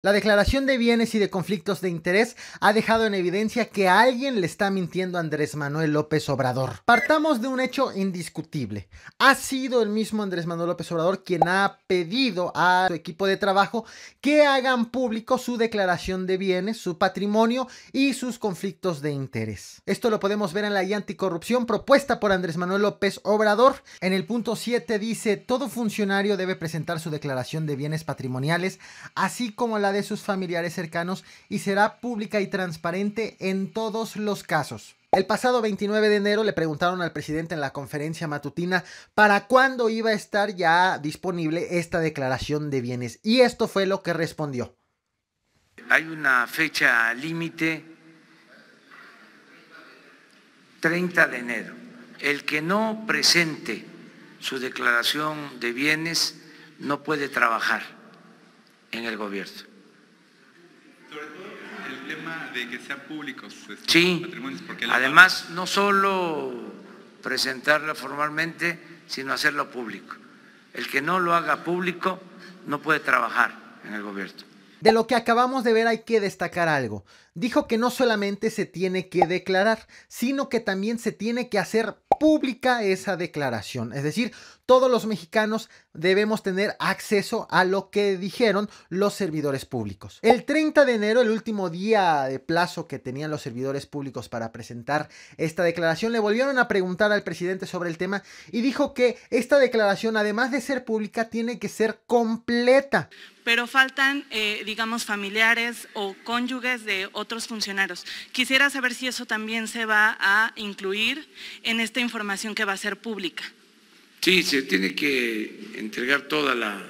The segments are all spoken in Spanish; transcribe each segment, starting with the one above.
La declaración de bienes y de conflictos de interés ha dejado en evidencia que alguien le está mintiendo a Andrés Manuel López Obrador. Partamos de un hecho indiscutible. Ha sido el mismo Andrés Manuel López Obrador quien ha pedido a su equipo de trabajo que hagan público su declaración de bienes, su patrimonio y sus conflictos de interés. Esto lo podemos ver en la guía anticorrupción propuesta por Andrés Manuel López Obrador. En el punto 7 dice: todo funcionario debe presentar su declaración de bienes patrimoniales, así como la de sus familiares cercanos, y será pública y transparente en todos los casos. El pasado 29 de enero le preguntaron al presidente en la conferencia matutina para cuándo iba a estar ya disponible esta declaración de bienes, y esto fue lo que respondió. Hay una fecha límite, 30 de enero. El que no presente su declaración de bienes no puede trabajar en el gobierno. Sobre todo el tema de que sean públicos sí, patrimonios. Porque además no solo presentarla formalmente, sino hacerlo público. El que no lo haga público no puede trabajar en el gobierno. De lo que acabamos de ver hay que destacar algo. Dijo que no solamente se tiene que declarar, sino que también se tiene que hacer pública esa declaración. Es decir, todos los mexicanos debemos tener acceso a lo que dijeron los servidores públicos. El 30 de enero, el último día de plazo que tenían los servidores públicos para presentar esta declaración, le volvieron a preguntar al presidente sobre el tema y dijo que esta declaración, además de ser pública, tiene que ser completa. Pero faltan, digamos, familiares o cónyuges de otros funcionarios. Quisiera saber si eso también se va a incluir en esta información que va a ser pública. Sí, se tiene que entregar toda la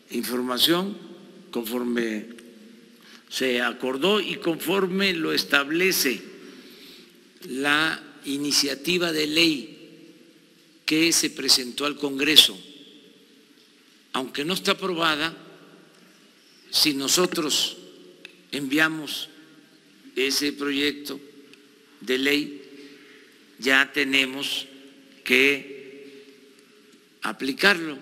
información conforme se acordó y conforme lo establece la iniciativa de ley que se presentó al Congreso. Aunque no está aprobada, si nosotros enviamos ese proyecto de ley, ya tenemos que aplicarlo.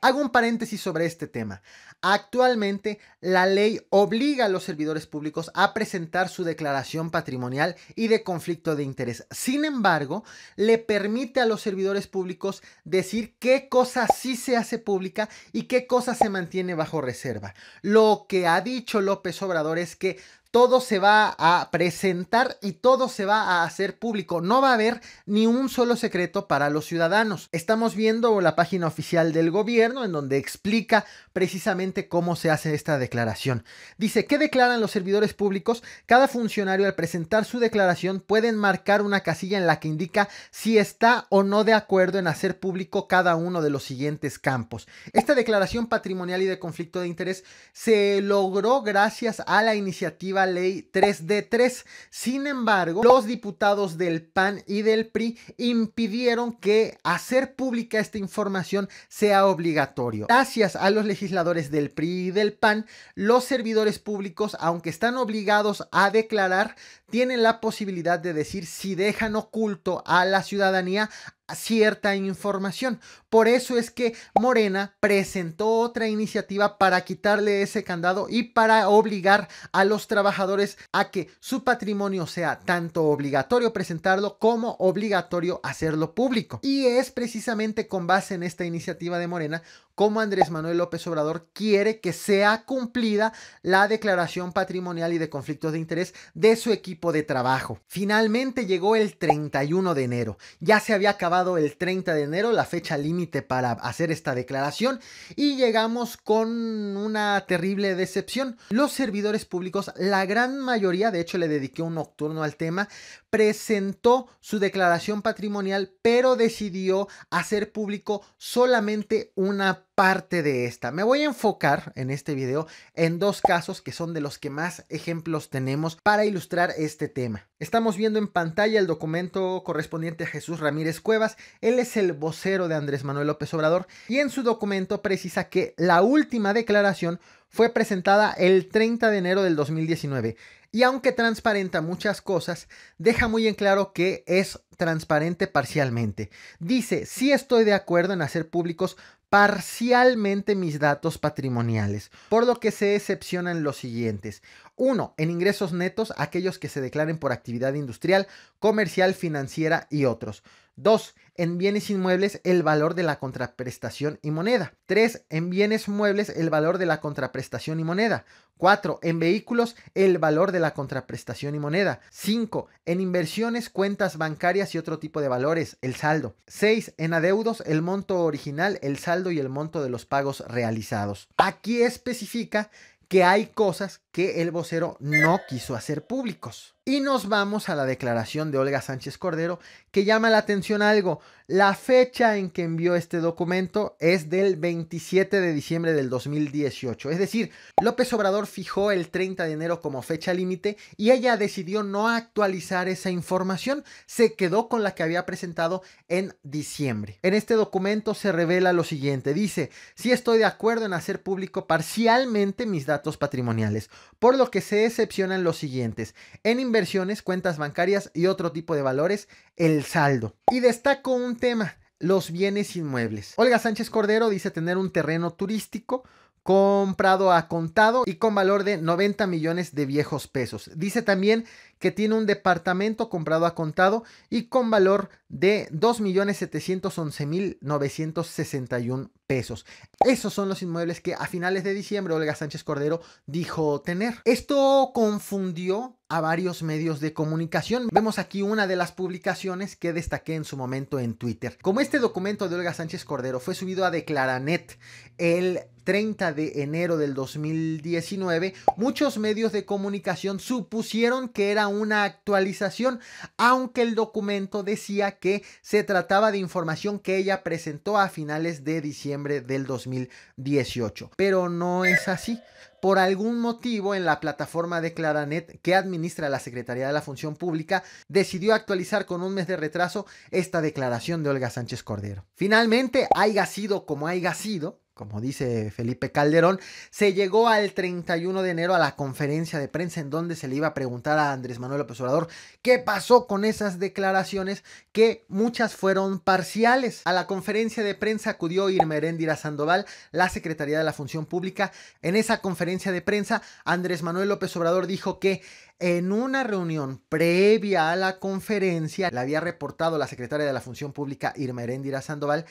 Hago un paréntesis sobre este tema. Actualmente, la ley obliga a los servidores públicos a presentar su declaración patrimonial y de conflicto de interés. Sin embargo, le permite a los servidores públicos decir qué cosa sí se hace pública y qué cosa se mantiene bajo reserva. Lo que ha dicho López Obrador es que todo se va a presentar y todo se va a hacer público. No va a haber ni un solo secreto para los ciudadanos. Estamos viendo la página oficial del gobierno en donde explica precisamente cómo se hace esta declaración. Dice: ¿qué declaran los servidores públicos? Cada funcionario al presentar su declaración puede marcar una casilla en la que indica si está o no de acuerdo en hacer público cada uno de los siguientes campos. Esta declaración patrimonial y de conflicto de interés se logró gracias a la iniciativa Ley 3D3. Sin embargo, los diputados del PAN y del PRI impidieron que hacer pública esta información sea obligatorio. Gracias a los legisladores del PRI y del PAN, los servidores públicos, aunque están obligados a declarar, tienen la posibilidad de decir si dejan oculto a la ciudadanía cierta información. Por eso es que Morena presentó otra iniciativa para quitarle ese candado y para obligar a los trabajadores a que su patrimonio sea tanto obligatorio presentarlo como obligatorio hacerlo público. Y es precisamente con base en esta iniciativa de Morena como Andrés Manuel López Obrador quiere que sea cumplida la declaración patrimonial y de conflictos de interés de su equipo de trabajo. Finalmente llegó el 31 de enero. Ya se había acabado el 30 de enero, la fecha límite para hacer esta declaración, y llegamos con una terrible decepción. Los servidores públicos, la gran mayoría, de hecho le dediqué un nocturno al tema, presentó su declaración patrimonial, pero decidió hacer público solamente una parte de esta. Me voy a enfocar en este video en dos casos que son de los que más ejemplos tenemos para ilustrar este tema. Estamos viendo en pantalla el documento correspondiente a Jesús Ramírez Cuevas. Él es el vocero de Andrés Manuel López Obrador y en su documento precisa que la última declaración fue presentada el 30 de enero del 2019. Y aunque transparenta muchas cosas, deja muy en claro que es transparente parcialmente. Dice: sí estoy de acuerdo en hacer públicos parcialmente mis datos patrimoniales, por lo que se excepcionan los siguientes. 1. En ingresos netos, aquellos que se declaren por actividad industrial, comercial, financiera y otros. 2. En bienes inmuebles, el valor de la contraprestación y moneda. 3. En bienes muebles, el valor de la contraprestación y moneda. 4. En vehículos, el valor de la contraprestación y moneda. 5. En inversiones, cuentas bancarias y otro tipo de valores, el saldo. 6. En adeudos, el monto original, el saldo y el monto de los pagos realizados. Aquí especifica que hay cosas que el vocero no quiso hacer públicos. Y nos vamos a la declaración de Olga Sánchez Cordero, que llama la atención algo. La fecha en que envió este documento es del 27 de diciembre del 2018. Es decir, López Obrador fijó el 30 de enero como fecha límite y ella decidió no actualizar esa información. Se quedó con la que había presentado en diciembre. En este documento se revela lo siguiente. Dice, sí estoy de acuerdo en hacer público parcialmente mis datos patrimoniales, por lo que se excepcionan los siguientes. En inversiones, cuentas bancarias y otro tipo de valores, el saldo. Y destaco un tema, los bienes inmuebles. Olga Sánchez Cordero dice tener un terreno turístico comprado a contado y con valor de 90 millones de viejos pesos. Dice también que tiene un departamento comprado a contado y con valor de 2.711.961 pesos. Esos son los inmuebles que a finales de diciembre Olga Sánchez Cordero dijo tener. Esto confundió a varios medios de comunicación. Vemos aquí una de las publicaciones que destaqué en su momento en Twitter. Como este documento de Olga Sánchez Cordero fue subido a Declaranet el 30 de enero del 2019, muchos medios de comunicación supusieron que era una actualización, aunque el documento decía que se trataba de información que ella presentó a finales de diciembre del 2018. Pero no es así. Por algún motivo, en la plataforma Declaranet que administra la Secretaría de la Función Pública, decidió actualizar con un mes de retraso esta declaración de Olga Sánchez Cordero. Finalmente, haya sido como haya sido, como dice Felipe Calderón, se llegó al 31 de enero a la conferencia de prensa en donde se le iba a preguntar a Andrés Manuel López Obrador qué pasó con esas declaraciones, que muchas fueron parciales. A la conferencia de prensa acudió Irma Eréndira Sandoval, la Secretaría de la Función Pública. En esa conferencia de prensa, Andrés Manuel López Obrador dijo que en una reunión previa a la conferencia le había reportado la Secretaria de la Función Pública, Irma Eréndira Sandoval,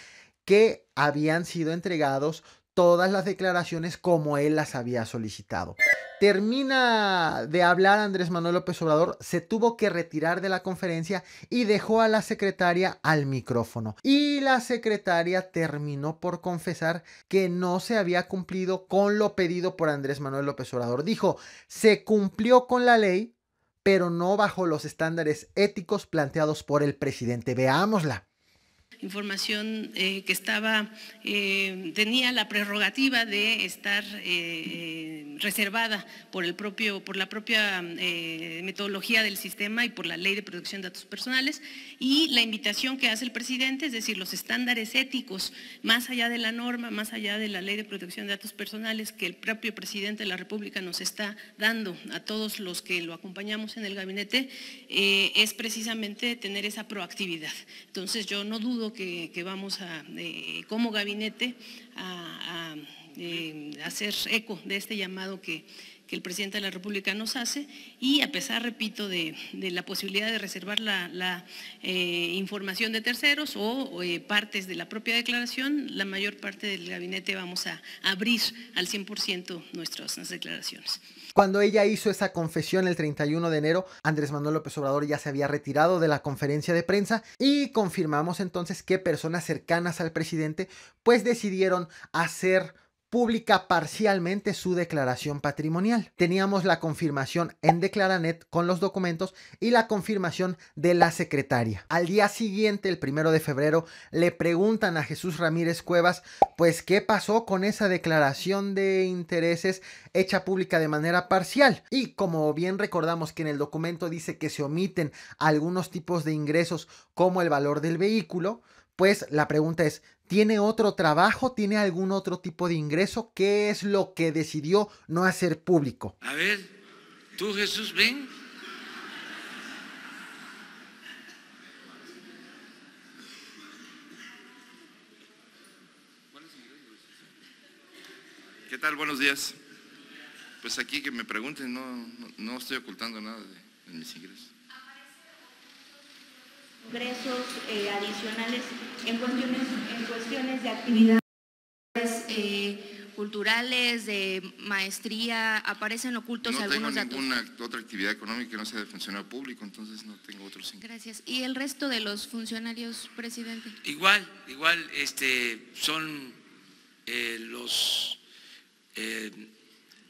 que habían sido entregados todas las declaraciones como él las había solicitado. Termina de hablar Andrés Manuel López Obrador, se tuvo que retirar de la conferencia y dejó a la secretaria al micrófono. Y la secretaria terminó por confesar que no se había cumplido con lo pedido por Andrés Manuel López Obrador. Dijo, se cumplió con la ley, pero no bajo los estándares éticos planteados por el presidente. Veámosla. Información que tenía la prerrogativa de estar reservada por la propia metodología del sistema y por la Ley de Protección de Datos Personales, y la invitación que hace el presidente, es decir, los estándares éticos más allá de la norma, más allá de la Ley de Protección de Datos Personales que el propio presidente de la República nos está dando a todos los que lo acompañamos en el gabinete, es precisamente tener esa proactividad. Entonces yo no dudo que vamos a, como gabinete, a hacer eco de este llamado que el presidente de la República nos hace, y a pesar, repito, de la posibilidad de reservar la información de terceros o partes de la propia declaración, la mayor parte del gabinete vamos a abrir al 100% nuestras declaraciones. Cuando ella hizo esa confesión el 31 de enero, Andrés Manuel López Obrador ya se había retirado de la conferencia de prensa, y confirmamos entonces que personas cercanas al presidente pues decidieron hacer pública parcialmente su declaración patrimonial. Teníamos la confirmación en Declaranet con los documentos y la confirmación de la secretaria. Al día siguiente, el 1 de febrero, le preguntan a Jesús Ramírez Cuevas, pues, ¿qué pasó con esa declaración de intereses hecha pública de manera parcial? Y como bien recordamos que en el documento dice que se omiten algunos tipos de ingresos como el valor del vehículo, pues la pregunta es, ¿tiene otro trabajo? ¿Tiene algún otro tipo de ingreso? ¿Qué es lo que decidió no hacer público? A ver, tú, Jesús, ven. ¿Qué tal? Buenos días. Pues aquí que me pregunten, no estoy ocultando nada de mis ingresos. Ingresos adicionales en cuestiones de actividades culturales, de maestría, aparecen ocultos algunos datos. No tengo ninguna otra actividad económica que no sea de funcionario público, entonces no tengo otros ingresos. Gracias. ¿Y el resto de los funcionarios, presidente? Igual, son los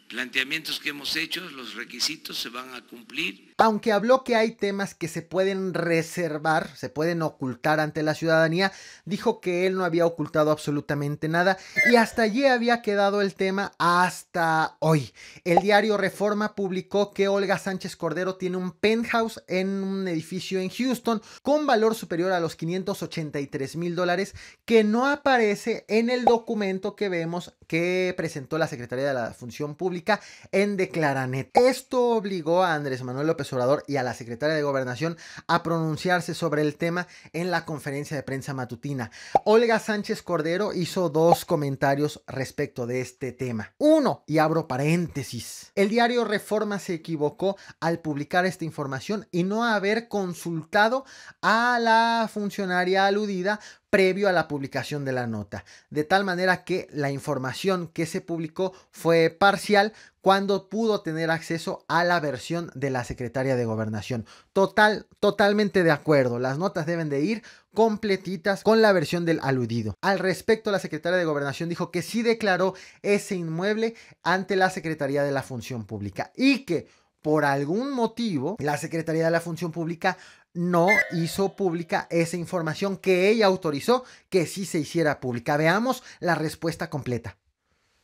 planteamientos que hemos hecho, los requisitos se van a cumplir. Aunque habló que hay temas que se pueden reservar, se pueden ocultar ante la ciudadanía, dijo que él no había ocultado absolutamente nada y hasta allí había quedado el tema hasta hoy. El diario Reforma publicó que Olga Sánchez Cordero tiene un penthouse en un edificio en Houston con valor superior a los $583,000 que no aparece en el documento que vemos que presentó la Secretaría de la Función Pública en Declaranet. Esto obligó a Andrés Manuel López Obrador y a la Secretaria de Gobernación a pronunciarse sobre el tema en la conferencia de prensa matutina. Olga Sánchez Cordero hizo dos comentarios respecto de este tema. Uno, y abro paréntesis, el diario Reforma se equivocó al publicar esta información y no haber consultado a la funcionaria aludida previo a la publicación de la nota, de tal manera que la información que se publicó fue parcial cuando pudo tener acceso a la versión de la Secretaria de Gobernación. Totalmente de acuerdo, las notas deben de ir completitas con la versión del aludido. Al respecto, la Secretaria de Gobernación dijo que sí declaró ese inmueble ante la Secretaría de la Función Pública y que por algún motivo la Secretaría de la Función Pública no hizo pública esa información que ella autorizó que sí se hiciera pública. Veamos la respuesta completa.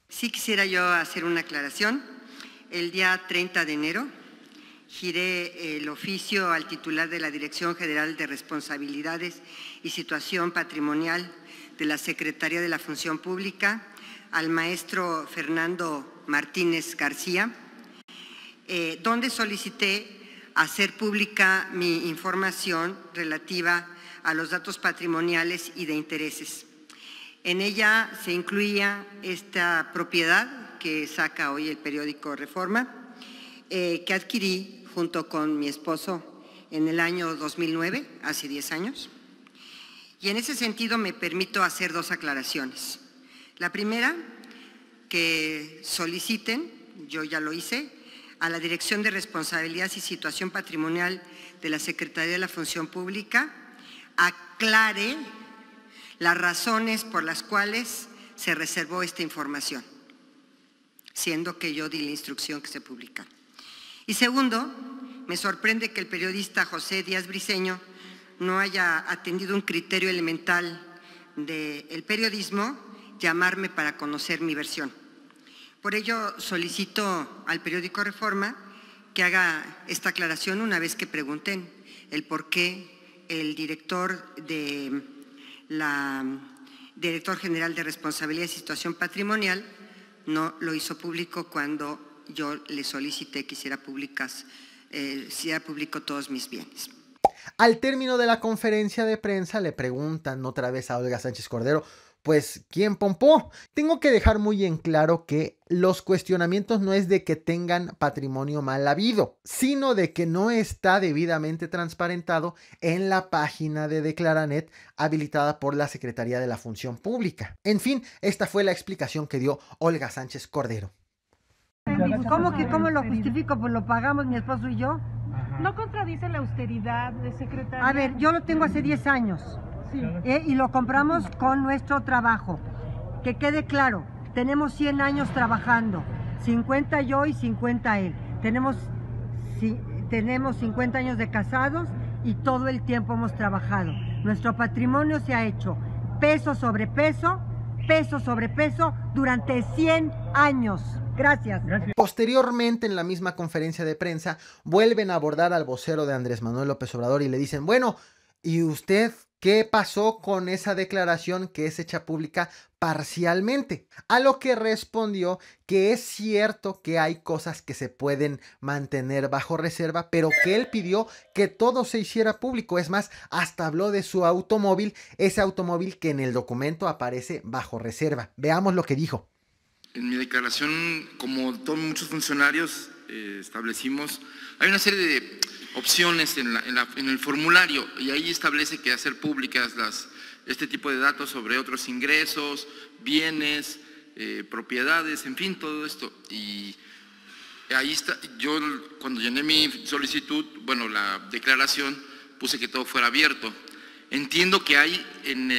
Sí quisiera yo hacer una aclaración. El día 30 de enero giré el oficio al titular de la Dirección General de Responsabilidades y Situación Patrimonial de la Secretaría de la Función Pública, al maestro Fernando Martínez García, donde solicité hacer pública mi información relativa a los datos patrimoniales y de intereses. En ella se incluía esta propiedad que saca hoy el periódico Reforma, que adquirí junto con mi esposo en el año 2009, hace 10 años. Y en ese sentido me permito hacer dos aclaraciones. La primera, que soliciten, yo ya lo hice, a la Dirección de Responsabilidad y Situación Patrimonial de la Secretaría de la Función Pública, aclare las razones por las cuales se reservó esta información, siendo que yo di la instrucción que se publicara. Y segundo, me sorprende que el periodista José Díaz Briceño no haya atendido un criterio elemental del periodismo, llamarme para conocer mi versión. Por ello solicito al periódico Reforma que haga esta aclaración una vez que pregunten el por qué el director General de Responsabilidad y Situación Patrimonial no lo hizo público cuando yo le solicité que hiciera público todos mis bienes. Al término de la conferencia de prensa le preguntan otra vez a Olga Sánchez Cordero, pues, ¿quién pompó? Tengo que dejar muy en claro que los cuestionamientos no es de que tengan patrimonio mal habido, sino de que no está debidamente transparentado en la página de Declaranet habilitada por la Secretaría de la Función Pública. En fin, esta fue la explicación que dio Olga Sánchez Cordero. ¿Cómo lo justifico? Pues lo pagamos mi esposo y yo. ¿No contradice la austeridad de secretaria? A ver, yo lo tengo hace 10 años. Sí. Y lo compramos con nuestro trabajo. Que quede claro, tenemos 100 años trabajando, 50 yo y 50 él. Tenemos 50 años de casados y todo el tiempo hemos trabajado. Nuestro patrimonio se ha hecho peso sobre peso, peso sobre peso durante 100 años. Gracias. Posteriormente, en la misma conferencia de prensa, vuelven a abordar al vocero de Andrés Manuel López Obrador y le dicen, bueno, ¿y usted qué pasó con esa declaración que es hecha pública parcialmente? A lo que respondió que es cierto que hay cosas que se pueden mantener bajo reserva, pero que él pidió que todo se hiciera público. Es más, hasta habló de su automóvil, ese automóvil que en el documento aparece bajo reserva. Veamos lo que dijo. En mi declaración, como todos muchos funcionarios, establecimos, hay una serie de opciones en el formulario, y ahí establece que hacer públicas este tipo de datos sobre otros ingresos, bienes, propiedades, en fin, todo esto. Y ahí está, yo cuando llené mi solicitud, bueno, la declaración, puse que todo fuera abierto. Entiendo que hay en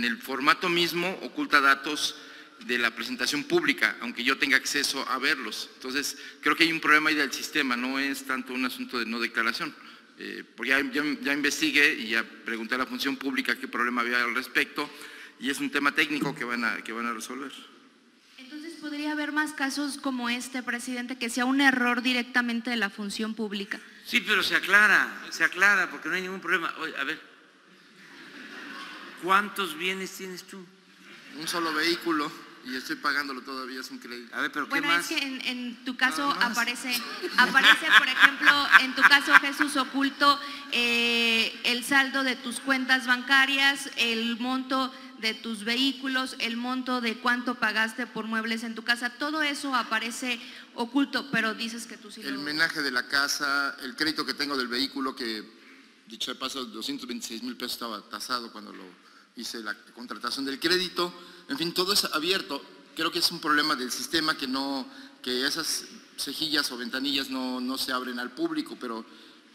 el formato mismo oculta datos de la presentación pública, aunque yo tenga acceso a verlos. Entonces, creo que hay un problema ahí del sistema, no es tanto un asunto de no declaración. Porque ya investigué y ya pregunté a la función pública qué problema había al respecto, y es un tema técnico que van a resolver. Entonces, ¿podría haber más casos como este, presidente, que sea un error directamente de la función pública? Sí, pero se aclara, porque no hay ningún problema. Oye, a ver, ¿cuántos bienes tienes tú? Un solo vehículo, y estoy pagándolo todavía, es un crédito. A ver, pero ¿qué bueno, más? Es que en tu caso aparece, por ejemplo, en tu caso, Jesús, oculto el saldo de tus cuentas bancarias, el monto de tus vehículos, el monto de cuánto pagaste por muebles en tu casa, todo eso aparece oculto, pero dices que tú sí El menaje de la casa, el crédito que tengo del vehículo, que dicho de paso, 226,000 pesos estaba tasado cuando lo hice la contratación del crédito, en fin, todo es abierto. Creo que es un problema del sistema que esas cejillas o ventanillas no se abren al público, pero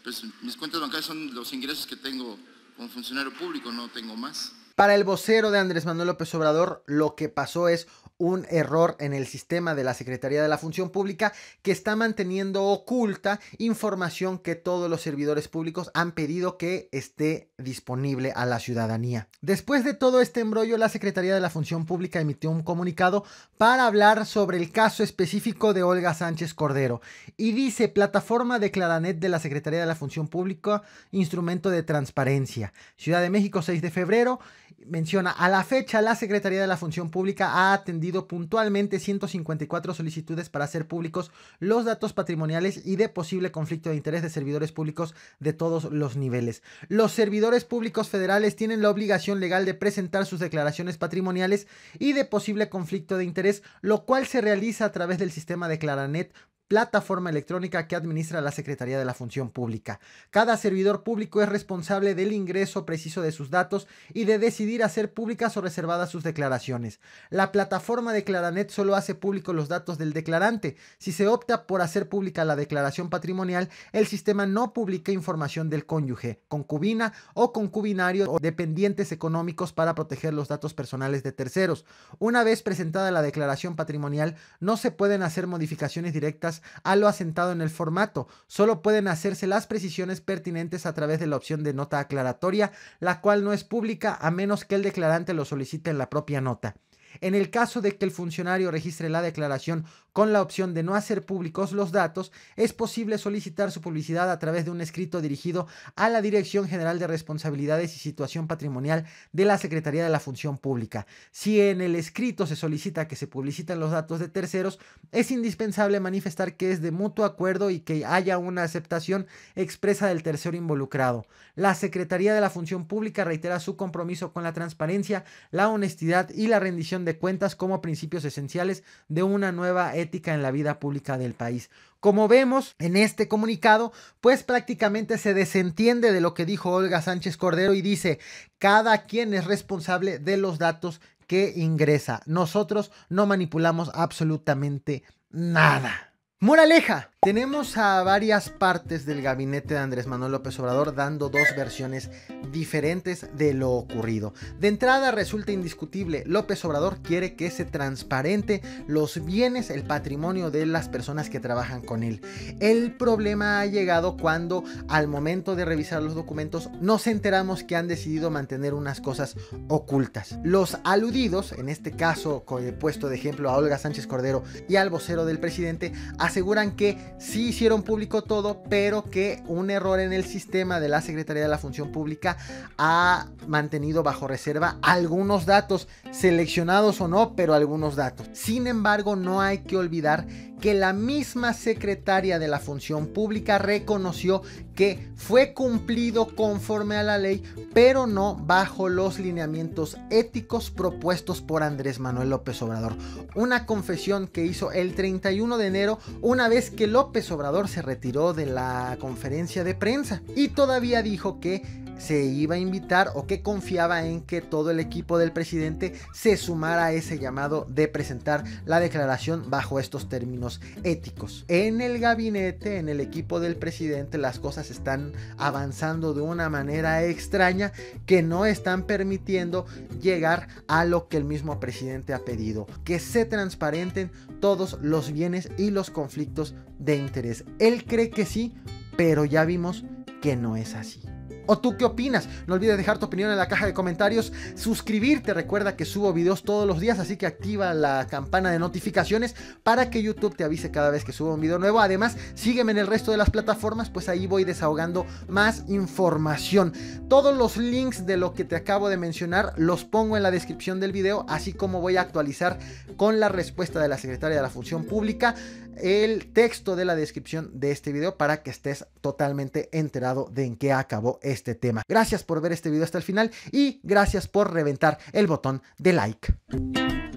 pues mis cuentas bancarias son los ingresos que tengo como funcionario público, no tengo más. Para el vocero de Andrés Manuel López Obrador, lo que pasó es un error en el sistema de la Secretaría de la Función Pública, que está manteniendo oculta información que todos los servidores públicos han pedido que esté disponible a la ciudadanía. Después de todo este embrollo, la Secretaría de la Función Pública emitió un comunicado para hablar sobre el caso específico de Olga Sánchez Cordero, y dice: plataforma de Claranet de la Secretaría de la Función Pública, instrumento de transparencia. Ciudad de México, 6 de febrero. Menciona: a la fecha, la Secretaría de la Función Pública ha atendido puntualmente 154 solicitudes para hacer públicos los datos patrimoniales y de posible conflicto de interés de servidores públicos de todos los niveles. Los servidores públicos federales tienen la obligación legal de presentar sus declaraciones patrimoniales y de posible conflicto de interés, lo cual se realiza a través del sistema de Claranet, plataforma electrónica que administra la Secretaría de la Función Pública. Cada servidor público es responsable del ingreso preciso de sus datos y de decidir hacer públicas o reservadas sus declaraciones. La plataforma de Claranet solo hace públicos los datos del declarante. Si se opta por hacer pública la declaración patrimonial, el sistema no publica información del cónyuge, concubina o concubinario o dependientes económicos para proteger los datos personales de terceros. Una vez presentada la declaración patrimonial, no se pueden hacer modificaciones directas a lo asentado en el formato. Solo pueden hacerse las precisiones pertinentes a través de la opción de nota aclaratoria, la cual no es pública a menos que el declarante lo solicite en la propia nota. En el caso de que el funcionario registre la declaración con la opción de no hacer públicos los datos, es posible solicitar su publicidad a través de un escrito dirigido a la Dirección General de Responsabilidades y Situación Patrimonial de la Secretaría de la Función Pública. Si en el escrito se solicita que se publiciten los datos de terceros, es indispensable manifestar que es de mutuo acuerdo y que haya una aceptación expresa del tercero involucrado. La Secretaría de la Función Pública reitera su compromiso con la transparencia, la honestidad y la rendición de cuentas como principios esenciales de una nueva ética en la vida pública del país. Como vemos en este comunicado, pues prácticamente se desentiende de lo que dijo Olga Sánchez Cordero y dice: cada quien es responsable de los datos que ingresa. Nosotros no manipulamos absolutamente nada. Moraleja: tenemos a varias partes del gabinete de Andrés Manuel López Obrador dando dos versiones diferentes de lo ocurrido. De entrada, resulta indiscutible: López Obrador quiere que se transparente los bienes, el patrimonio de las personas que trabajan con él. El problema ha llegado cuando, al momento de revisar los documentos, nos enteramos que han decidido mantener unas cosas ocultas. Los aludidos, en este caso con el puesto de ejemplo a Olga Sánchez Cordero y al vocero del presidente, aseguran que sí hicieron público todo, pero que un error en el sistema de la Secretaría de la Función Pública ha mantenido bajo reserva algunos datos, seleccionados o no, pero algunos datos. Sin embargo, no hay que olvidar que la misma secretaria de la Función Pública reconoció que fue cumplido conforme a la ley, pero no bajo los lineamientos éticos propuestos por Andrés Manuel López Obrador. Una confesión que hizo el 31 de enero, una vez que López Obrador se retiró de la conferencia de prensa, y todavía dijo que se iba a invitar, o que confiaba en que todo el equipo del presidente se sumara a ese llamado de presentar la declaración bajo estos términos éticos. En el gabinete, en el equipo del presidente, las cosas están avanzando de una manera extraña que no están permitiendo llegar a lo que el mismo presidente ha pedido: que se transparenten todos los bienes y los conflictos de interés. Él cree que sí, pero ya vimos que no es así. ¿O tú qué opinas? No olvides dejar tu opinión en la caja de comentarios, suscribirte, recuerda que subo videos todos los días, así que activa la campana de notificaciones para que YouTube te avise cada vez que subo un video nuevo. Además, sígueme en el resto de las plataformas, pues ahí voy desahogando más información. Todos los links de lo que te acabo de mencionar los pongo en la descripción del video, así como voy a actualizar con la respuesta de la secretaria de la Función Pública el texto de la descripción de este video para que estés totalmente enterado de en qué acabó este tema. Gracias por ver este video hasta el final y gracias por reventar el botón de like.